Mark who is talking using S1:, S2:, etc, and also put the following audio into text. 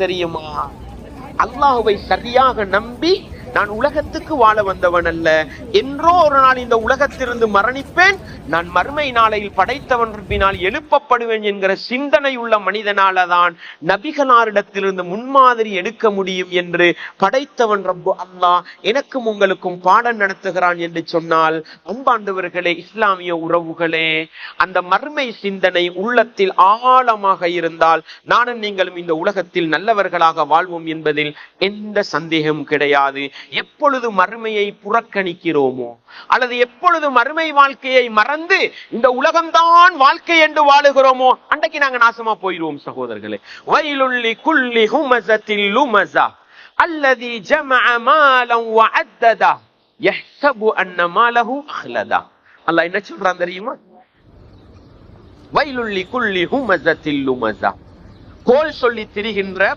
S1: தெரியுமா? அல்லாஹ்வை சரியாக நம்பி நான் உலகத்துக்கு வாழ வந்தவன் அல்ல, என்றோ ஒரு நாள் இந்த உலகத்திலிருந்து மரணிப்பேன், நான் மறுமை நாளையில் படைத்தவன் பின்னால் எழுப்பப்படுவேன் என்கிற சிந்தனை உள்ள மனிதனாலதான் நபிகளாரிடத்திலிருந்து முன்மாதிரி எடுக்க முடியும் என்று படைத்தவன் ரப்பு அல்லாஹ் எனக்கும் உங்களுக்கும் பாடம் நடத்துகிறான் என்று சொன்னால், அன்பாண்டவர்களே, இஸ்லாமிய உறவுகளே, அந்த மறுமை சிந்தனை உள்ளத்தில் ஆழமாக இருந்தால் நானும் நீங்களும் இந்த உலகத்தில் நல்லவர்களாக வாழ்வோம் என்பதில் எந்த சந்தேகமும் கிடையாது. எப்பொழுது மறுமையை புறக்கணிக்கிறோமோ அல்லது எப்பொழுது மறுமை வாழ்க்கையை மறந்து இந்த உலகம்தான் வாழ்க்கை என்று வாழுகிறோமோ அன்றைக்கு நாங்க நாசமா போயிடுவோம் சகோதரர்களே. வயலுல்லி குல்லி ஹுமஸத்தில் லுமஸா அல்லதி ஜமஅ மாலன் வஅத்ததா யஹ்ஸபு அன்ன மாலஹு அஹ்லதா. அல்லாஹ் என்ன சொல்றான் தெரியுமா? வயலுல்லி குல்லி ஹுமஸத்தில் லுமஸா, கோல் சொல்லி திரிகின்ற